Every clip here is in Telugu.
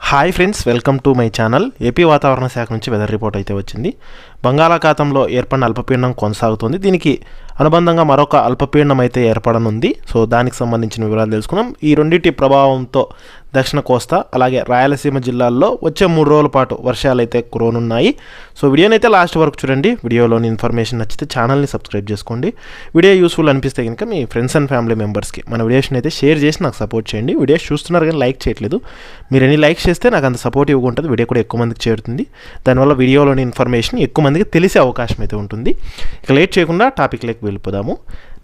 Hi friends, welcome to my channel. AP వాతావరణ శాఖ నుంచి వెదర్ రిపోర్ట్ అయితే వచ్చింది. బంగాళాఖాతంలో ఏర్పడిన అల్పపీడనం కొనసాగుతుంది. దీనికి అనుబంధంగా మరొక అల్పపీడనం అయితే ఏర్పడనుంది. సో దానికి సంబంధించిన వివరాలు తెలుసుకున్నాం. ఈ రెండింటి ప్రభావంతో దక్షిణ కోస్తా అలాగే రాయలసీమ జిల్లాల్లో వచ్చే 3 రోజుల పాటు వర్షాలు అయితే కురవనున్నాయి. సో వీడియోని అయితే లాస్ట్ వరకు చూడండి. వీడియోలోని ఇన్ఫర్మేషన్ నచ్చితే ఛానల్ని సబ్స్క్రైబ్ చేసుకోండి. వీడియో యూస్ఫుల్ అనిపిస్తే కనుక మీ ఫ్రెండ్స్ అండ్ ఫ్యామిలీ మెంబర్స్కి మన వీడియోస్ని అయితే షేర్ చేసి నాకు సపోర్ట్ చేయండి. వీడియోస్ చూస్తున్నారు కానీ లైక్ చేయట్లేదు. మీరు ఎన్ని లైక్ చేస్తే నాకు అంత సపోర్టివ్గా ఉంటుంది. వీడియో కూడా ఎక్కువ మందికి చేరుతుంది. దానివల్ల వీడియోలోని ఇన్ఫర్మేషన్ ఎక్కువ మందికి తెలిసే అవకాశం అయితే ఉంటుంది. ఇక లేట్ చేయకుండా టాపిక్లోకి వెళ్ళిపోదాము.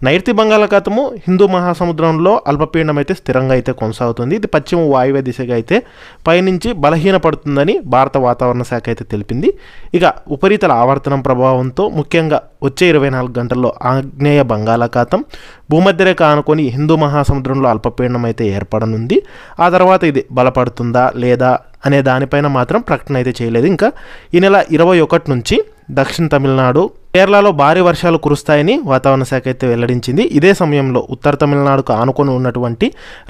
నైరుతి బంగాళాఖాతము హిందూ మహాసముద్రంలో అల్పపీడనం అయితే స్థిరంగా అయితే కొనసాగుతుంది. ఇది పశ్చిమ వాయువ్య దిశగా అయితే పైనుంచి బలహీనపడుతుందని భారత వాతావరణ శాఖ అయితే తెలిపింది. ఇక ఉపరితల ఆవర్తనం ప్రభావంతో ముఖ్యంగా వచ్చే 24 గంటల్లో ఆగ్నేయ బంగాళాఖాతం భూమధ్యరేఖ ఆనుకొని హిందూ మహాసముద్రంలో అల్పపీడనం అయితే ఏర్పడనుంది. ఆ తర్వాత ఇది బలపడుతుందా లేదా అనే దానిపైన మాత్రం ప్రకటన అయితే చేయలేదు. ఇంకా ఈ నెల 21 నుంచి దక్షిణ తమిళనాడు, కేరళలో భారీ వర్షాలు కురుస్తాయని వాతావరణ శాఖ అయితే వెల్లడించింది. ఇదే సమయంలో ఉత్తర తమిళనాడుకు ఆనుకొని ఉన్నటువంటి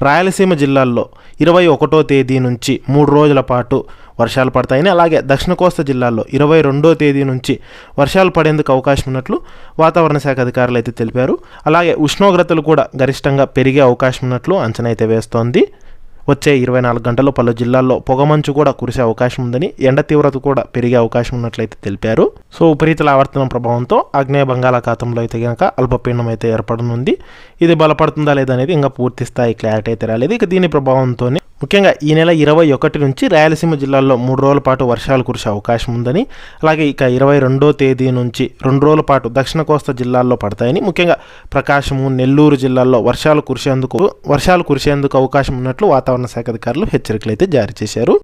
రాయలసీమ జిల్లాల్లో 21వ తేదీ నుంచి 3 రోజుల పాటు వర్షాలు పడతాయని, అలాగే దక్షిణ కోస్తా జిల్లాల్లో 22వ తేదీ నుంచి వర్షాలు పడేందుకు అవకాశం ఉన్నట్లు వాతావరణ శాఖ అధికారులు అయితే తెలిపారు. అలాగే ఉష్ణోగ్రతలు కూడా గరిష్టంగా పెరిగే అవకాశం ఉన్నట్లు అంచనా అయితే వేస్తోంది. వచ్చే 24 గంటల్లో పలు జిల్లాల్లో పొగమంచు కూడా కురిసే అవకాశం ఉందని, ఎండ తీవ్రత కూడా పెరిగే అవకాశం ఉన్నట్లయితే తెలిపారు. సో ఉపరితల ఆవర్తనం ప్రభావంతో ఆగ్నేయ బంగాళాఖాతంలో అయితే కనుక అల్పపీడనం అయితే ఏర్పడనుంది. ఇది బలపడుతుందా లేదా అనేది ఇంకా పూర్తి స్థాయి క్లారిటీ అయితే రాలేదు. ఇక దీని ప్రభావంతోనే ముఖ్యంగా ఈ నెల 21 నుంచి రాయలసీమ జిల్లాల్లో 3 రోజుల పాటు వర్షాలు కురిసే అవకాశం ఉందని, అలాగే ఇక 22వ తేదీ నుంచి 2 రోజుల పాటు దక్షిణ కోస్తా జిల్లాల్లో పడతాయని, ముఖ్యంగా ప్రకాశము, నెల్లూరు జిల్లాల్లో వర్షాలు కురిసేందుకు అవకాశం ఉన్నట్లు వాతావరణ శాఖ అధికారులు హెచ్చరికలు అయితే జారీ చేశారు.